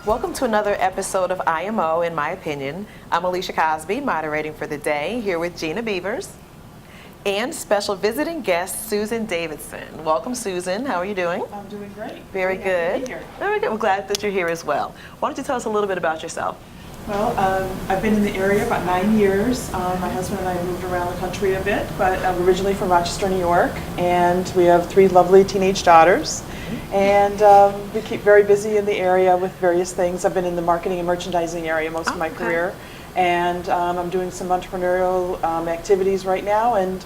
Welcome to another episode of IMO, in my opinion. I'm Alicia Cosby, moderating for the day, here with Gina Beavers and special visiting guest Susan Davidson. Welcome, Susan. How are you doing? I'm doing great. Very good. Very good. We're glad that you're here as well. Why don't you tell us a little bit about yourself? Well, I've been in the area about 9 years. My husband and I moved around the country a bit, but I'm originally from Rochester, New York, and we have 3 lovely teenage daughters. And we keep very busy in the area with various things. I've been in the marketing and merchandising area most of my career, and I'm doing some entrepreneurial activities right now, and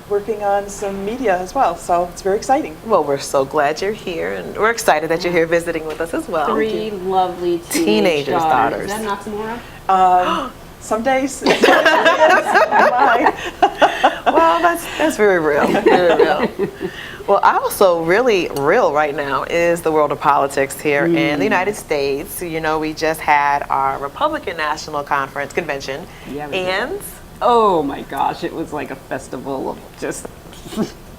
working on some media as well, so it's very exciting. Well, we're so glad you're here, and we're excited that you're here visiting with us as well. 3 lovely teenage daughters. Is that an oxymoron? Some days. Well, that's very real. Very real. Well, also really real right now is the world of politics here in the United States. You know, we just had our Republican National Conference convention, and oh my gosh, it was like a festival of just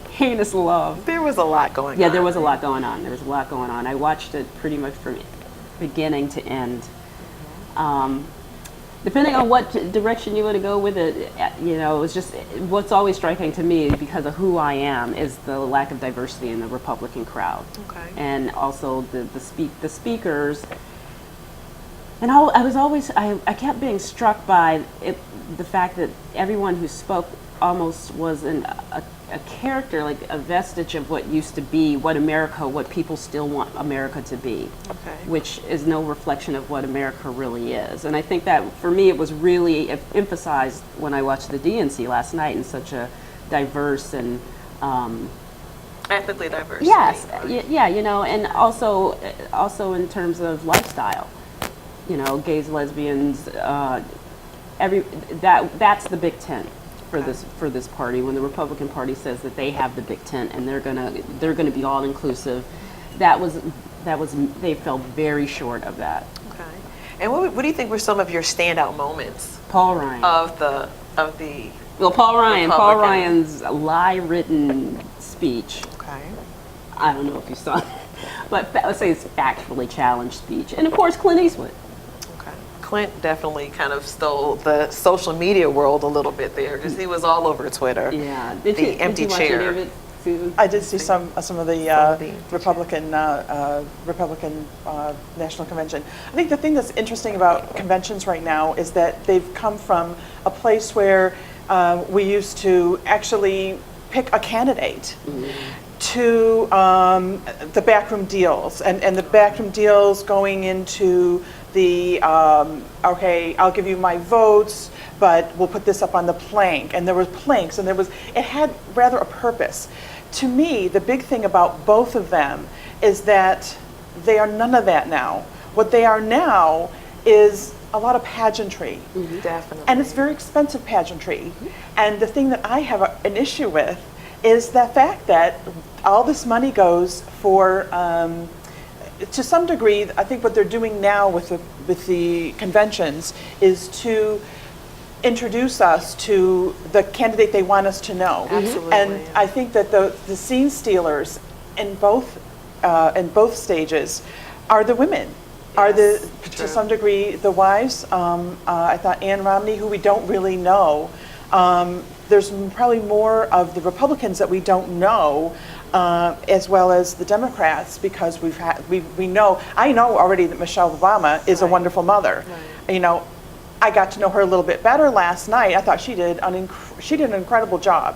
heinous love. There was a lot going on. Yeah, there was a lot going on. There was a lot going on. I watched it pretty much from beginning to end. Depending on what direction you want to go with it, you know, it was just, what's always striking to me because of who I am is the lack of diversity in the Republican crowd. Okay. And also the speakers. And I kept being struck by the fact that everyone who spoke almost was a character, like a vestige of what used to be, what people still want America to be, which is no reflection of what America really is. And I think that for me it was really emphasized when I watched the DNC last night in such a diverse and ethnically diverse. Yes, yeah, you know, and also in terms of lifestyle, you know, gays, lesbians, that's the big tent for this party. When the Republican Party says that they have the big tent and they're gonna be all inclusive, they fell very short of that. Okay. And what do you think were some of your standout moments? Paul Ryan. Well, Paul Ryan's lie-written speech. Okay. I don't know if you saw it, but let's say it's factually challenged speech, and of course Clint Eastwood. Clint definitely kind of stole the social media world a little bit there because he was all over Twitter. Yeah. Did you watch any of it, Susan? I did see some of the Republican National Convention. I think the thing that's interesting about conventions right now is that they've come from a place where we used to actually pick a candidate to the backroom deals and the backroom deals going into the okay, I'll give you my votes, but we'll put this up on the plank. And there was planks, and it had rather a purpose. To me, the big thing about both of them is that they are none of that now. What they are now is a lot of pageantry. Definitely. And it's very expensive pageantry. And the thing that I have an issue with is the fact that all this money goes for to some degree, I think what they're doing now with the conventions is to introduce us to the candidate they want us to know. Absolutely. And I think that the scene stealers in both stages are the women. Yes, To some degree, the wives. I thought Ann Romney, who we don't really know. There's probably more of the Republicans that we don't know, as well as the Democrats, because I know already that Michelle Obama is a wonderful mother. Right. You know, I got to know her a little bit better last night. I thought she did an incredible job.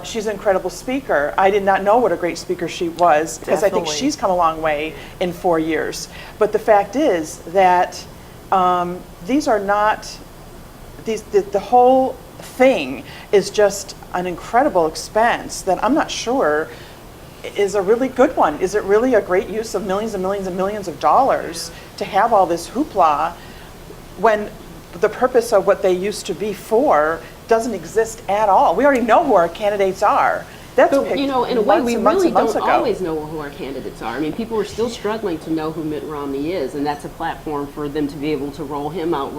She's an incredible speaker. I did not know what a great speaker she was, because I think she's come a long way in 4 years. But the fact is that these are not the whole thing is just an incredible expense that I'm not sure is a really good one. Is it really a great use of millions and millions and millions of dollars to have all this hoopla when the purpose of what they used to be for doesn't exist at all? We already know who our candidates are. But, you know, in a way, we really don't always know who our candidates are. I mean, people are still struggling to know who Mitt Romney is, and that's a platform for them to be able to roll him out,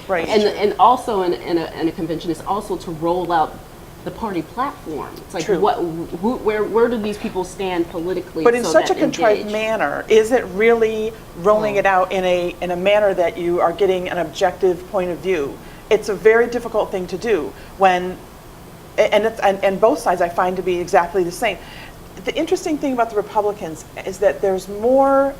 Right. And also in a convention is also to roll out the party platform. It's like, True. where do these people stand politically? But in so such a that contrived engage? manner, is it really rolling it out in a manner that you are getting an objective point of view? It's a very difficult thing to do when, and both sides I find to be exactly the same. The interesting thing about the Republicans is that there's more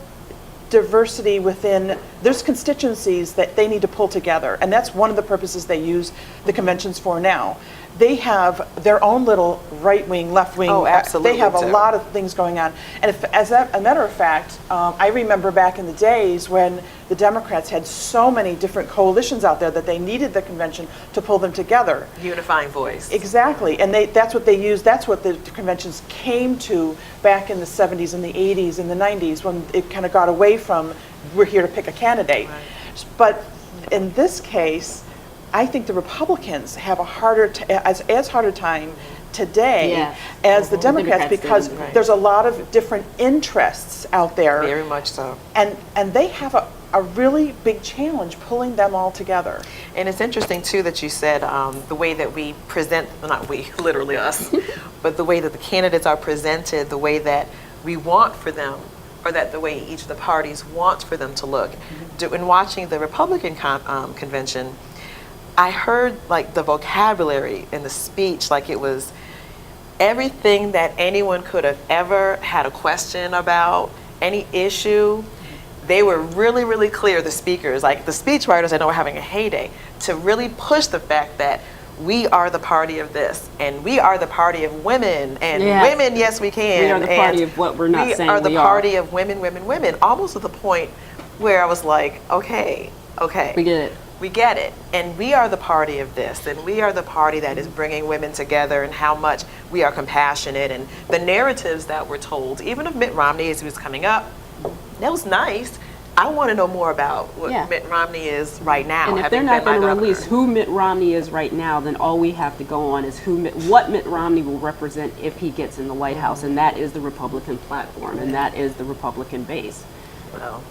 diversity within, there's constituencies that they need to pull together, and that's one of the purposes they use the conventions for now. They have their own little right-wing, left-wing. Oh, absolutely, They have a too. lot of things going on. And if, as a matter of fact, I remember back in the days when the Democrats had so many different coalitions out there that they needed the convention to pull them together. Unifying voice. Exactly, and that's what they used, that's what the conventions came to back in the 70s and the 80s and the 90s when it kind of got away from, we're here to pick a candidate. Right. But in this case, I think the Republicans have a as hard a time today Yes. as the Democrats, Democrats because do, right. there's a lot of different interests out there. Very much so. And they have a really big challenge pulling them all together. And it's interesting too that you said the way that we present, well, not we, literally us, but the way that the candidates are presented, the way that we want for them, or that the way each of the parties wants for them to look. In watching the Republican convention, I heard like the vocabulary in the speech, like it was everything that anyone could have ever had a question about, any issue. They were really, really clear, the speakers, like the speechwriters I know were having a heyday, to really push the fact that we are the party of this, and we are the party of women, and Yes. women, yes we can. We are the party of what we're not saying We are the we are. party of women, women, women, almost to the point where I was like, okay. We get it. We get it. And we are the party of this. And we are the party that is bringing women together, and how much we are compassionate. And the narratives that were told, even of Mitt Romney as he was coming up, that was nice. I want to know more about what Yeah. Mitt Romney is right now. And if having they're not been my going to governor. release who Mitt Romney is right now, then all we have to go on is what Mitt Romney will represent if he gets in the White House, and that is the Republican platform, and that is the Republican base. Well,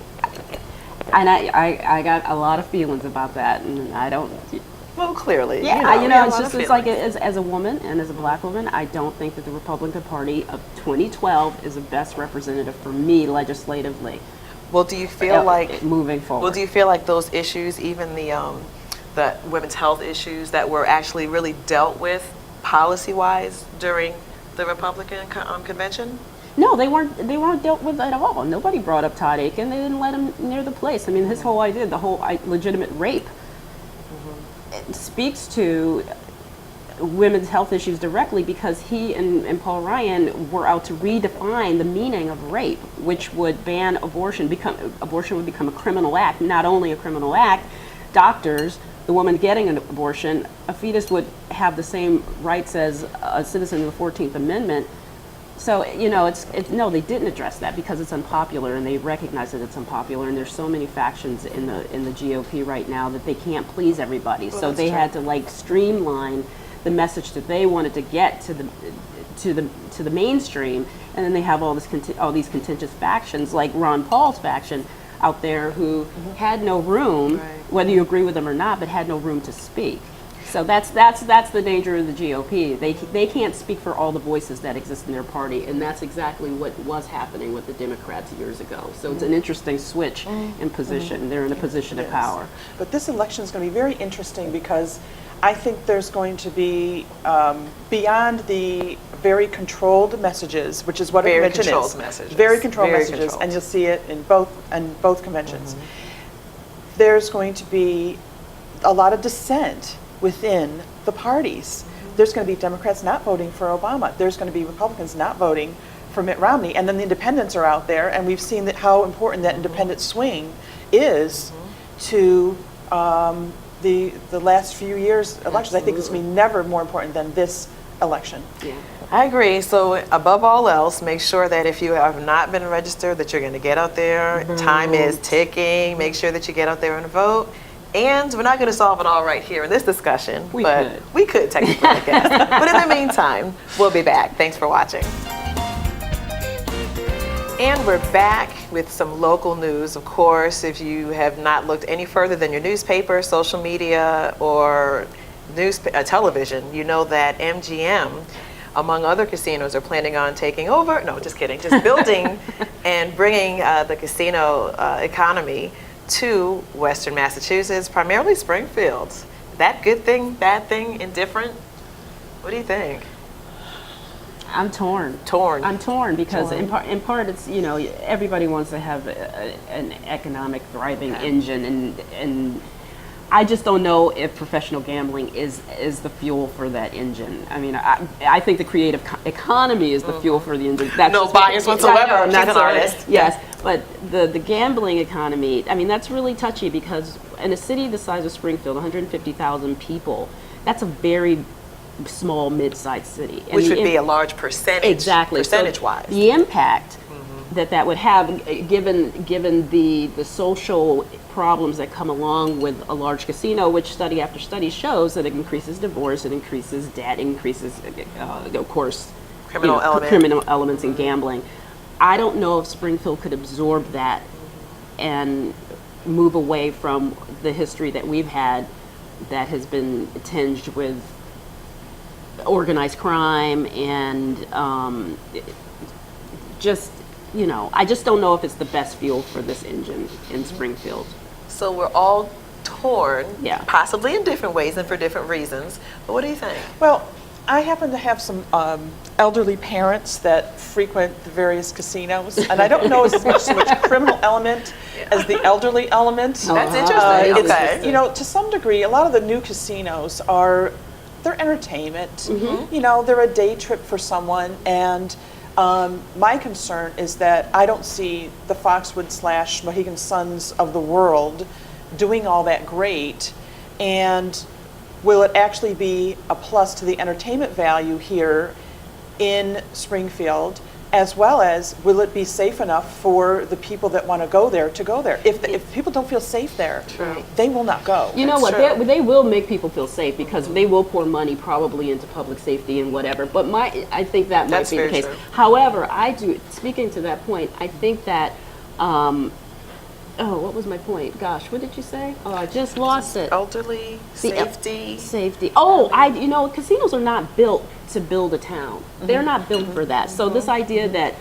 And I got a lot of feelings about that, and I don't. well, clearly. Yeah, we have it's a lot just of it's like feelings. as a woman and as a black woman, I don't think that the Republican Party of 2012 is the best representative for me legislatively. Well, do you feel like moving forward? Well, do you feel like those issues, even the women's health issues that were actually really dealt with policy-wise during the Republican convention? No, they weren't dealt with at all. Nobody brought up Todd Aiken. They didn't let him near the place. I mean, his whole idea, the whole legitimate rape, it speaks to women's health issues directly, because he and Paul Ryan were out to redefine the meaning of rape, which would ban abortion. Abortion would become a criminal act. Not only a criminal act, doctors, the woman getting an abortion, a fetus would have the same rights as a citizen of the 14th Amendment. So, no, they didn't address that because it's unpopular, and they recognize that it's unpopular, and there's so many factions in the GOP right now that they can't please everybody. Well, so that's they true. had to streamline the message that they wanted to get to the mainstream, and then they have all these contentious factions like Ron Paul's faction out there who had no room, Right. whether you agree with them or not, but had no room to speak. So that's the danger of the GOP. They can't speak for all the voices that exist in their party, and that's exactly what was happening with the Democrats years ago. So it's an interesting switch in position. They're in a position of Yes. power. But this election is going to be very interesting because I think there's going to be, beyond the very controlled messages, which is what a Very convention controlled is. messages. Very controlled Very messages, controlled. and you'll see it in both conventions. There's going to be a lot of dissent within the parties. There's going to be Democrats not voting for Obama. There's going to be Republicans not voting for Mitt Romney. And then the independents are out there, and we've seen how important that independent swing is to the last few years' elections. I think it's going to be never more important than this election. Yeah. I agree. So above all else, make sure that if you have not been registered, that you're going to get out there. Time is ticking. Make sure that you get out there and vote. And we're not going to solve it all right here in this discussion, We but could. we could technically, I guess. But in the meantime, we'll be back. Thanks for watching. And we're back with some local news. Of course, if you have not looked any further than your newspaper, social media, or television, you know that MGM, among other casinos, are planning on taking over. No, just kidding. Just building and bringing the casino economy to Western Massachusetts, primarily Springfield. That good thing, bad thing, indifferent? What do you think? I'm torn. I'm torn because in part it's, you know, everybody wants to have an economic thriving engine, and I just don't know if professional gambling is the fuel for that engine. I mean, I think the creative economy is the fuel for the engine. That's no bias whatsoever. She's an artist. Yes, but the gambling economy, I mean, that's really touchy because in a city the size of Springfield, 150,000 people, that's a very small, mid-sized city. Which would be a large percentage. Exactly. Percentage-wise. So the impact that would have, given the social problems that come along with a large casino, which study after study shows that it increases divorce, it increases debt, increases, of course, criminal elements in gambling. I don't know if Springfield could absorb that and move away from the history that we've had that has been tinged with organized crime and just, you know, I just don't know if it's the best fuel for this engine in Springfield. So we're all torn, Yeah. possibly in different ways and for different reasons. But what do you think? Well, I happen to have some elderly parents that frequent the various casinos, and I don't know as much so much criminal element as the elderly element. That's interesting. It's, you know, to some degree, a lot of the new casinos they're entertainment. You know, they're a day trip for someone, and my concern is that I don't see the Foxwood / Mohegan Suns of the world doing all that great, and will it actually be a plus to the entertainment value here in Springfield, as well as will it be safe enough for the people that want to go there to go there? If people don't feel safe there, they will not go. You know what? They will make people feel safe because they will pour money probably into public safety and whatever. But I think that might be the case. True. However, speaking to that point, I think that. What was my point? Gosh, what did you say? Oh, I just lost it. Elderly, safety. Safety. Oh, you know, casinos are not built to build a town. They're not built for that. So this idea that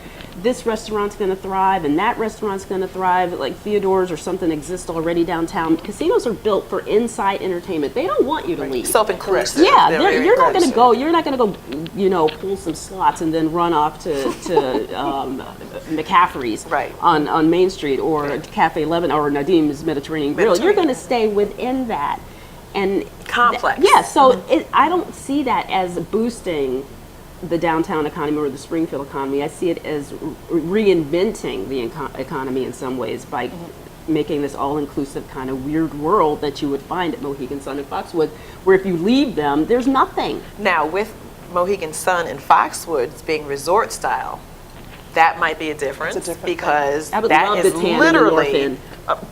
this restaurant's going to thrive and that restaurant's going to thrive, like Theodore's or something exists already downtown. Casinos are built for inside entertainment. They don't want you to leave. Self-inclusive. Yeah, you're not going to go. You're not going to go. You know, pull some slots and then run off to McCaffrey's on Main Street or Cafe 11 or Nadim's Mediterranean Grill. You're going to stay within that and complex. So I don't see that as boosting the downtown economy or the Springfield economy. I see it as reinventing the economy in some ways by making this all-inclusive kind of weird world that you would find at Mohegan Sun and Foxwood, where if you leave them, there's nothing. Now, with Mohegan Sun and Foxwoods being resort style, that might be a difference because I would that love is the tan literally. in the North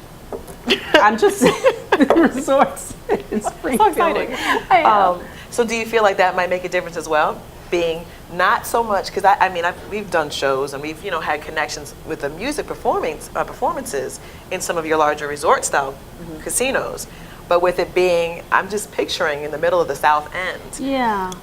End. I'm just saying, the resorts in Springfield. So exciting. So do you feel like that might make a difference as well? Being not so much, because we've done shows and we've had connections with the music performances in some of your larger resort style casinos, but with it being, I'm just picturing in the middle of the South End. Yeah.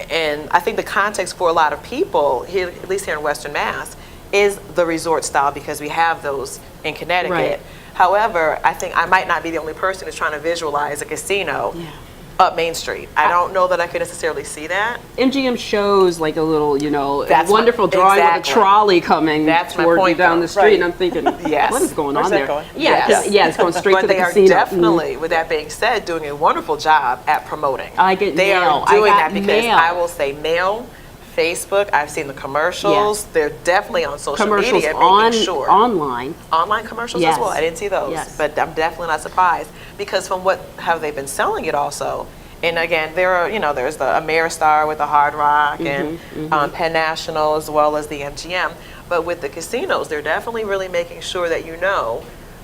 And I think the context for a lot of people here, at least here in Western Mass, is the resort style because we have those in Connecticut. Right. However, I think I might not be the only person who's trying to visualize a casino up Main Street. I don't know that I could necessarily see that. MGM shows like a little, That's wonderful drawing with a trolley coming toward you down the street, and I'm thinking, Yes. what is going Where's on that there? going? Yeah, it's going straight But to the they casino. are definitely, with that being said, doing a wonderful job at promoting. I get They mail. are doing I that got because mail. I will say mail, Facebook, I've seen the commercials. Yes. They're definitely on social Commercials media making sure. online. Online commercials Yes. as well. I didn't see those, Yes. but I'm definitely not surprised because from how they've been selling it also. And again, there are, there's the Ameristar with the Hard Rock and Penn National as well as the MGM. But with the casinos, they're definitely really making sure that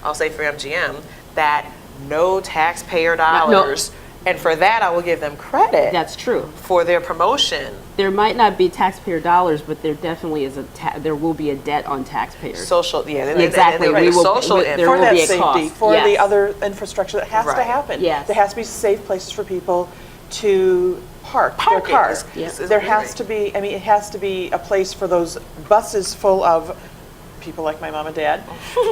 I'll say for MGM, that no taxpayer dollars. And for that, I will give them credit. That's true. For their promotion. There might not be taxpayer dollars, but there definitely is there will be a debt on taxpayers. Social, Exactly. Social there for will that be a safety, cost. for Yes. the other infrastructure that has to happen. Yes. There has to be safe places for people to park their Parking car. is There really has to be, I mean, it has to be a place for those buses full of people like my mom and dad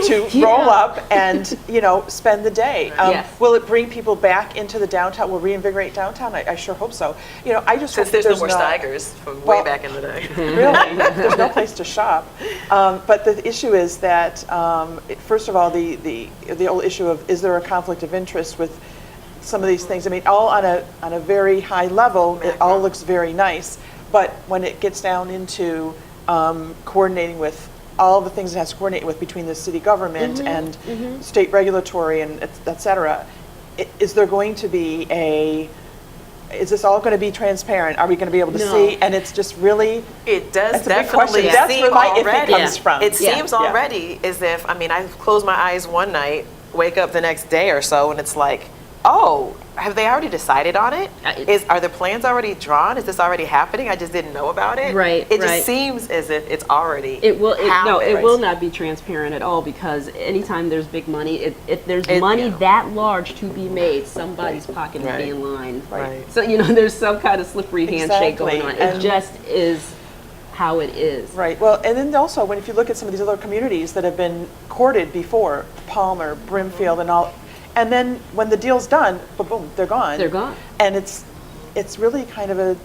to roll up and, you know, spend the day. Yes. Will it bring people back into the downtown? Will reinvigorate downtown? I sure hope so. You know, I just Since hope there's no more Steigers from way Well, back in the day. Really, there's no place to shop. But the issue is that, first of all, the old issue of is there a conflict of interest with some of these things? I mean, all on a very high level, it all looks very nice. But when it gets down into coordinating with all the things it has to coordinate with between the city government and state regulatory and et cetera, is there going to be is this all going to be transparent? Are we going to be able to see? And it's just really, It does that's a big definitely question. That's seem where my already. iffy comes from. It seems Yeah. already as if, I mean, I close my eyes one night, wake up the next day or so, and it's like, oh, have they already decided on it? Are the plans already drawn? Is this already happening? I just didn't know about it. Right, It right. just seems as if it's already No, it happened. will not be transparent at all, because anytime there's big money, if there's money yeah. that large to be made, somebody's pocket Right. will be in line. Right. So, you know, there's some kind of slippery handshake going Exactly. on. It And- just is how it is. Right. Well, and then also if you look at some of these other communities that have been courted before, Palmer, Brimfield, and all, and then when the deal's done, boom, they're gone. They're gone. And it's really kind of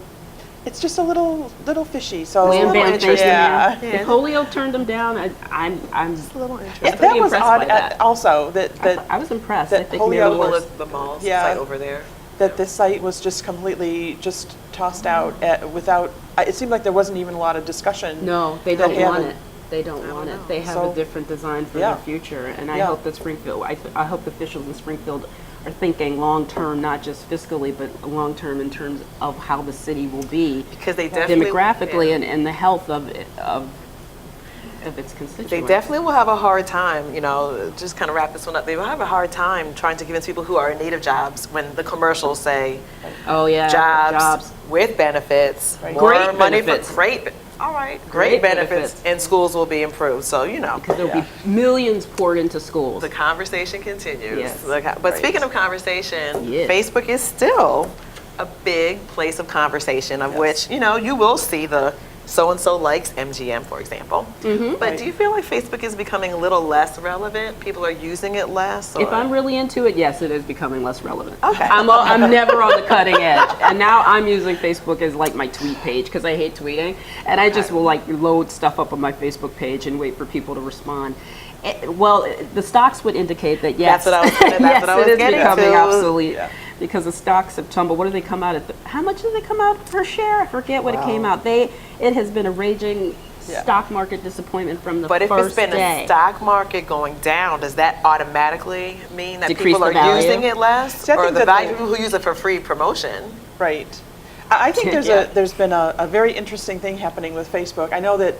it's just a little fishy. So Wham, bam, interesting. thanks, yeah. yeah. If Holyoke turned them down, I'm a little interesting. That pretty was impressed odd. by that. Also, that I was impressed. that I think Holyoke Maryland Well, was- the mall Yeah. site over there. that this site was just completely just tossed out without. It seemed like there wasn't even a lot of discussion. No, they that don't want happened. it. They don't want it. They have So- a different design for Yeah. their future, and I Yeah. hope that Springfield. I hope the officials in Springfield are thinking long term, not just fiscally, but long term in terms of how the city will be Because they definitely demographically yeah. and the health of its constituents. They definitely will have a hard time, you know, just kind of wrap this one up. They will have a hard time trying to convince people who are in need of jobs when the commercials say Oh yeah, jobs with benefits, Right. more Great money benefits. for great, all right, Great great benefits, benefits. and schools will be improved. So, you know, There'll be millions poured into schools. the conversation continues. Yes. But Right. speaking of conversation, Yes. Facebook is still a big place of conversation of Yes. which, you know, you will see the so-and-so likes MGM, for example. But Right. do you feel like Facebook is becoming a little less relevant? People are using it less? If or- I'm really into it, yes, it is becoming less relevant. Okay. I'm never on the cutting edge, and now I'm using Facebook as like my tweet page because I hate tweeting, and I just will like load stuff up on my Facebook page and wait for people to respond. Well, the stocks would indicate that yes, That's what I was gonna- that's yes, what I was it is getting becoming to. obsolete Yeah. because the stocks have tumbled. What do they come out at? How much do they come out per share? I forget what it came out. It has been a raging Yeah. stock market disappointment from the But if first it's been day. a stock market going down, does that automatically mean that Decrease people the are value? using it less? See, I Or think the that value the- people who use it for free promotion? Right. I think Yeah. there's been a very interesting thing happening with Facebook. I know that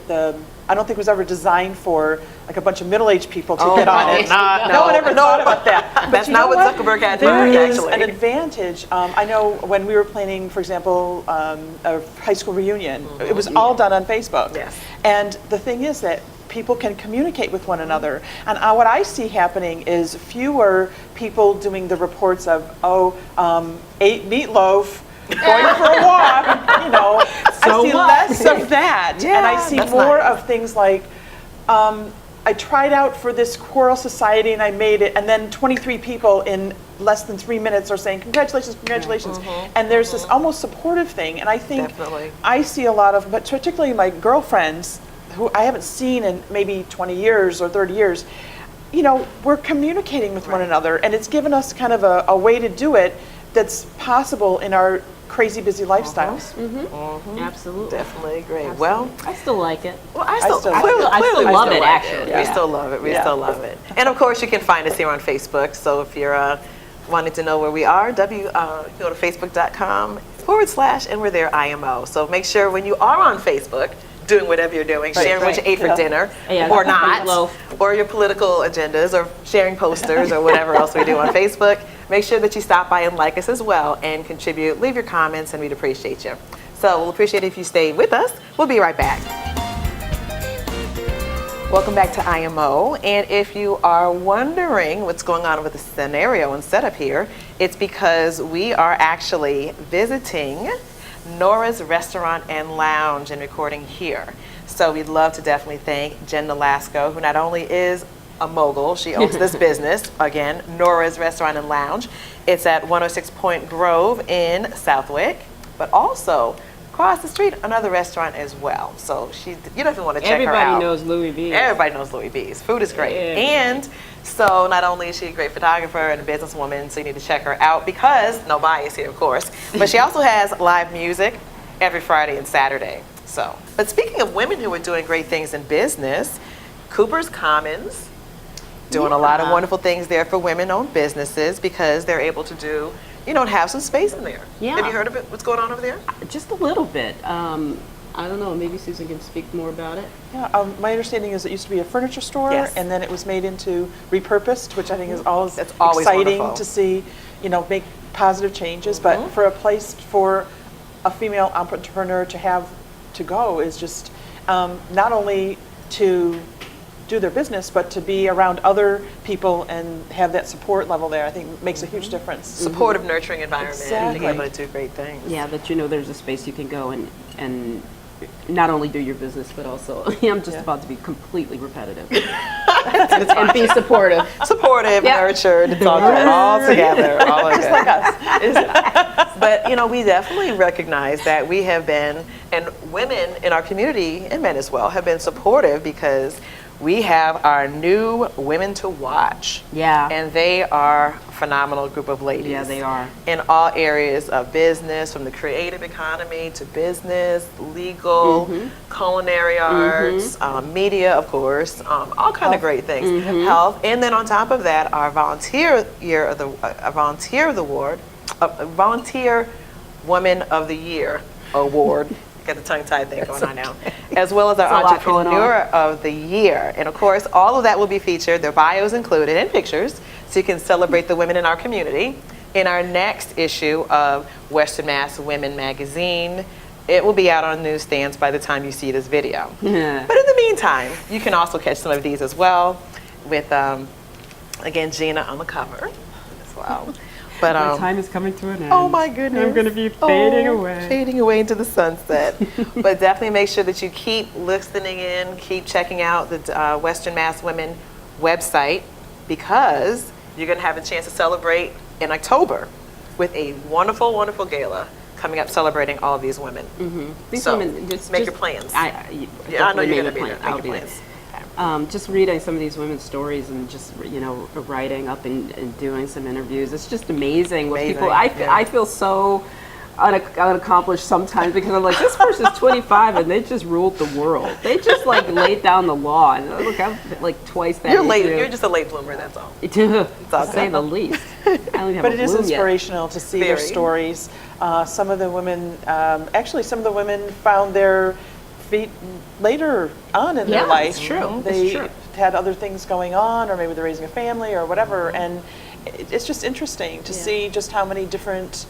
I don't think it was ever designed for like a bunch of middle-aged people to get on it. No one ever thought about that. But That's you not know what Zuckerberg had in There mind, is actually. an advantage. I know when we were planning, for example, a high school reunion, it was all done on Facebook. Yes. And the thing is that people can communicate with one another. And what I see happening is fewer people doing the reports of, ate meatloaf, going for a walk, you know. So I see what? less of that. And I Yeah, see that's more nice. of things like, I tried out for this choral society and I made it, and then 23 people in less than 3 minutes are saying, congratulations, congratulations. And there's this almost supportive thing. And I think Definitely. I see a lot of, but particularly my girlfriends, who I haven't seen in maybe 20 years or 30 years, you know, we're communicating with one another, and it's given us kind of a way to do it that's possible in our crazy busy lifestyles. Absolutely. Definitely agree. Well, I still like it. I still, still clearly, like it. I still clearly we love still it, like actually. We Yeah. still love it. We Yeah. still love it. And of course, you can find us here on Facebook. So if you're wanting to know where we are, you go to facebook.com/, and we're there, IMO. So make sure when you are on Facebook, doing whatever you're doing, sharing what you right, ate for yeah. dinner, Yeah, or the not, meatloaf. or your political agendas, or sharing posters, or whatever else we do on Facebook. Make sure that you stop by and like us as well, and contribute. Leave your comments, and we'd appreciate you. So we'll appreciate it if you stay with us. We'll be right back. Welcome back to IMO. And if you are wondering what's going on with the scenario and setup here, it's because we are actually visiting Nora's Restaurant and Lounge and recording here. So we'd love to definitely thank Jen Nolasco, who not only is a mogul, she owns this business, again, Nora's Restaurant and Lounge. It's at 106 Point Grove in Southwick, but also across the street, another restaurant as well. So you definitely want to check her out. Everybody knows Louis V. Everybody knows Louis V's. Food is great. And so not only is she a great photographer and a businesswoman, so you need to check her out because, no bias here, of course, but she also has live music every Friday and Saturday. So, but speaking of women who are doing great things in business, Cooper's Commons, doing a lot of wonderful things there for women-owned businesses because they're able to do, have some space in there. Yeah. Have you heard of it? What's going on over there? Just a little bit. I don't know, maybe Susan can speak more about it. Yeah, my understanding is it used to be a furniture store, Yes. and then it was made into repurposed, which I think is always, That's always exciting wonderful. to see, make positive changes. But for a place for a female entrepreneur to have to go is just not only to do their business, but to be around other people and have that support level there, I think makes a huge difference. Supportive, nurturing environment, Exactly. being able to do great things. Yeah, that there's a space you can go and not only do your business, but also, I'm just about to be completely repetitive. And be supportive. Supportive, Yeah. nurtured, it's all good, all together, all Just like good. us. But we definitely recognize that we have been, and women in our community, and men as well, have been supportive because we have our new Women to Watch. Yeah. And they are a phenomenal group of ladies. Yeah, they are. In all areas of business, from the creative economy to business, legal, culinary arts, media, of course, all kind of great things. Health. And then on top of that, our Volunteer Woman of the Year Award. Got the tongue-tied thing going on now. As well as our There's a lot going on. Entrepreneur of the Year. And of course, all of that will be featured, their bios included, and pictures, so you can celebrate the women in our community. In our next issue of Western Mass Women magazine, it will be out on newsstands by the time you see this video. Yeah. But in the meantime, you can also catch some of these as well with, again, Gina on the cover as well. But My time is coming to an end. oh my goodness. I'm going to be fading away. Fading away into the sunset. But definitely make sure that you keep listening in, keep checking out the Western Mass Women website because you're going to have a chance to celebrate in October with a wonderful, wonderful gala coming up celebrating all of these women. These So, women, make your plans. I Yeah, I know definitely you're made going to be a there. plan. I'll Make your be plans. there. Just reading some of these women's stories and just writing up and doing some interviews. It's just amazing what people. I feel so unaccomplished sometimes because I'm like, this person's 25 and they just ruled the world. They just laid down the law. And look, I'm twice that. You're late. age. You're just a late bloomer, that's all. To all say good. the least. I don't even have But a it is bloom yet. inspirational to see their Very. stories. Some of the women, actually some of the women found their feet later on in Yeah, their life. it's true. They It's true. had other things going on, or maybe they're raising a family or whatever. And it's just interesting to see just how many different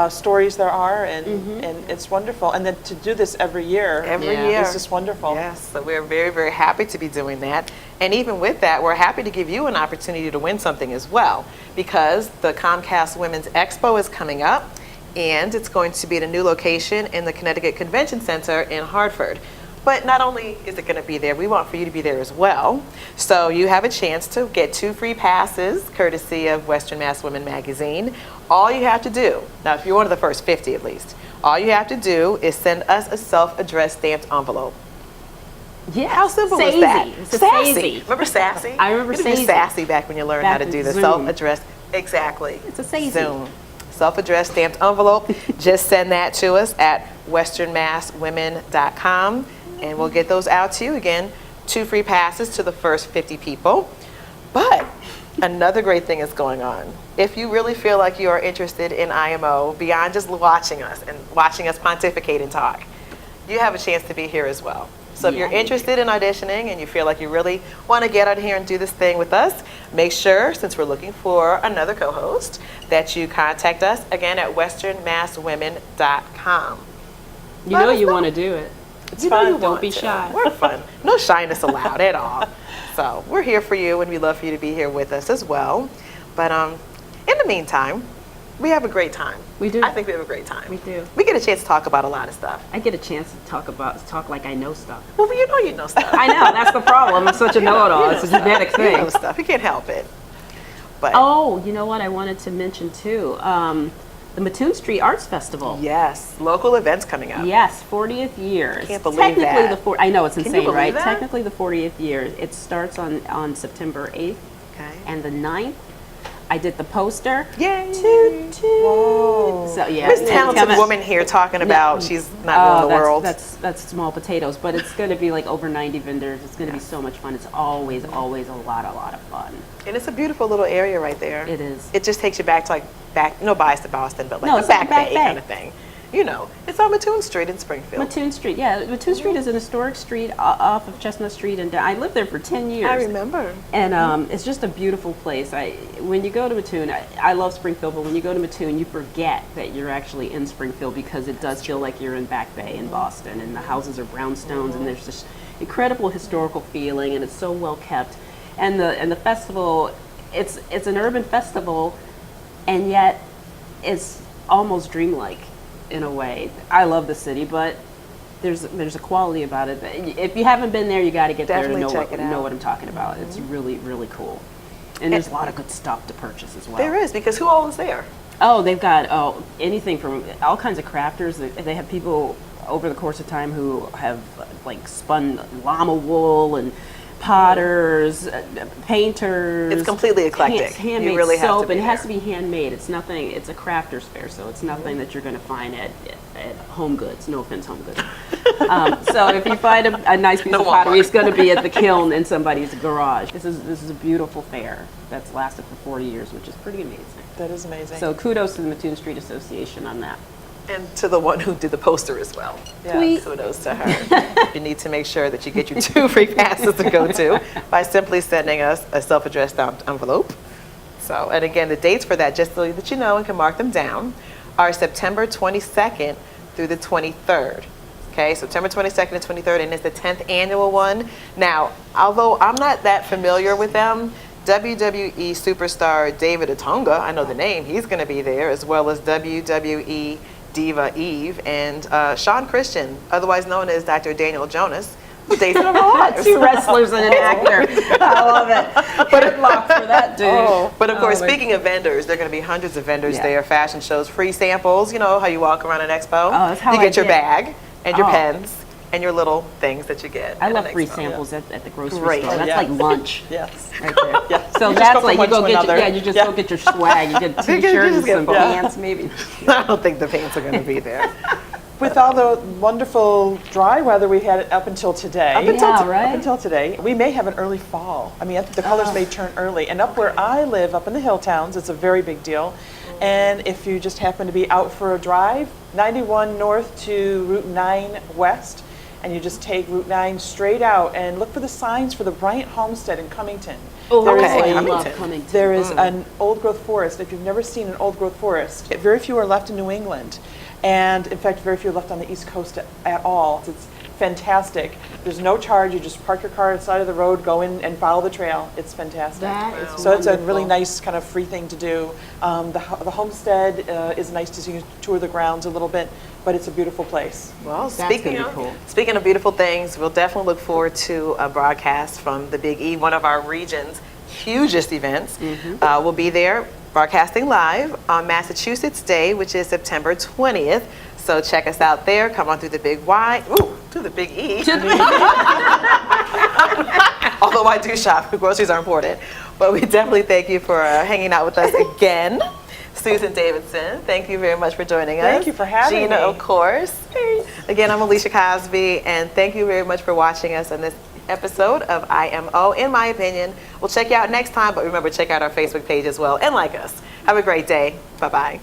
stories there are, and it's wonderful. And then to do this every year, Every Yeah. year. is just wonderful. Yes, so we're very, very happy to be doing that. And even with that, we're happy to give you an opportunity to win something as well, because the Comcast Women's Expo is coming up, and it's going to be at a new location in the Connecticut Convention Center in Hartford. But not only is it going to be there, we want for you to be there as well. So you have a chance to get 2 free passes, courtesy of Western Mass Women magazine. All you have to do, now if you're one of the first 50 at least, all you have to do is send us a self-addressed stamped envelope. Yeah. How simple Sassy. is that? It's a Sassy. sassy. Remember Sassy? I remember You had to be Sassy. Sassy back when you learned how Back to do in the Zoom. self-addressed. Exactly. It's a Sassy. Zoom. Self-addressed stamped envelope. Just send that to us at westernmasswomen.com and we'll get those out to you. Again, 2 free passes to the first 50 people. But another great thing is going on. If you really feel like you are interested in IMO beyond just watching us and watching us pontificate and talk, you have a chance to be here as well. So if you're interested in auditioning and you feel like you really want to get out here and do this thing with us, make sure, since we're looking for another co-host, that you contact us again at westernmasswomen.com. You know you want to do it. It's You know fun. you don't be shy. We're fun. No shyness allowed at all. So we're here for you, and we love for you to be here with us as well. But in the meantime, we have a great time. We do. I think we have a great time. We do. We get a chance to talk about a lot of stuff. I get a chance to talk like I know stuff. Well, you know stuff. I know, that's the problem. I'm such a know-it-all. It's a genetic You know thing. stuff. You can't help it. But Oh, you know what I wanted to mention too? The Mattoon Street Arts Festival. yes, local events coming up. Yes, 40th year. Can't believe Technically that. I know, it's Can you insane, believe right? that? Technically the 40th year. It starts on September 8th Okay. and the 9th. I did the poster. Yay! Toot, toot. Whoa. So yeah, This it's talented coming- woman here talking about she's not Oh, ruling the world. That's small potatoes, but it's going to be like over 90 vendors. It's going to be so much fun. It's always a lot of fun. And it's a beautiful little area right there. It is. It just takes you back to no bias to Boston, but like No, a it's like back Back bay Bay. kind of thing. You know, it's on Mattoon Street in Springfield. Mattoon Street, yeah. Mattoon Street is an historic street off of Chestnut Street, and I lived there for 10 years. I remember. And it's just a beautiful place. When you go to Mattoon, I love Springfield, but when you go to Mattoon, you forget that you're actually in Springfield because it does feel like you're in Back Bay in Boston, and the houses are brownstones, and there's this incredible historical feeling, and it's so well kept. And the festival, it's an urban festival, and yet it's almost dreamlike in a way. I love the city, but there's a quality about it. If you haven't been there, you got to get Definitely there to check it out. know what I'm talking about. It's really, really cool. And there's a lot of good stuff to purchase as well. There is, because who all is there? Oh, they've got anything from all kinds of crafters. They have people over the course of time who have like spun llama wool and potters, painters. It's completely eclectic. It's handmade You really have to soap, be and it has there. to be handmade. It's nothing. It's a crafters fair, so it's nothing that you're going to find at Home Goods. No offense, Home Goods. So if you find a nice piece No of pottery, Walmart. it's going to be at the kiln in somebody's garage. This is a beautiful fair that's lasted for 40 years, which is pretty amazing. That is amazing. So kudos to the Mattoon Street Association on that. And to the one who did the poster as well. Yes. Kudos to her. You need to make sure that you get your 2 free passes to go to by simply sending us a self-addressed envelope. So, and again, the dates for that, just so that you know and can mark them down, are September 22nd through the 23rd. Okay, September 22nd and 23rd, and it's the 10th annual one. Now, although I'm not that familiar with them, WWE superstar David Otunga, I know the name, he's going to be there, as well as WWE Diva Eve and Sean Christian, otherwise known as Dr. Daniel Jonas, who dates our lives. 2 wrestlers and an actor. I love it. Headlock for that dude. But of course, my- speaking of vendors, there are going to be hundreds of vendors Yeah. there, fashion shows, free samples, you know, how you walk around an expo. Oh, that's how you I get your get- bag and your Oh. pens and your little things that you get. I at love an free expo. samples at the grocery Great. store. That's Yeah. like lunch Yes. right there. Yeah. So You just that's go from like one you go to get your, another. yeah, you just Yeah. go get your swag. You get You t-shirts and just get- some yeah. pants maybe. I don't think the pants are going to be there. With all the wonderful dry weather we had up until today. Up until Yeah, right? Up until today, we may have an early fall. I mean, the colors may turn early. And up where I live, up in the hill towns, it's a very big deal. And if you just happen to be out for a drive, 91 north to Route 9 west, and you just take Route 9 straight out and look for the signs for the Bryant Homestead in Cummington. Oh, There is okay. a- I love Cummington. Cummington. There is an old growth forest. If you've never seen an old growth forest, very few are left in New England. And in fact, very few are left on the East Coast at all. It's fantastic. There's no charge. You just park your car on the side of the road, go in and follow the trail. It's fantastic. That is So it's a really wonderful. nice kind of free thing to do. The homestead is nice to see, tour the grounds a little bit, but it's a beautiful place. Well, That's speaking gonna be of, cool. speaking of beautiful things, we'll definitely look forward to a broadcast from the Big E, one of our region's hugest events. We'll be there broadcasting live on Massachusetts Day, which is September 20th. So check us out there. Come on through the Big Y. Ooh, to the Big E. Although I do shop, groceries are important. But we definitely thank you for hanging out with us again. Susan Davidson, thank you very much for joining us. Thank you for having Gina, me. of course. Again, I'm Alicia Cosby, and thank you very much for watching us on this episode of IMO, In My Opinion. We'll check you out next time, but remember, check out our Facebook page as well and like us. Have a great day. Bye-bye.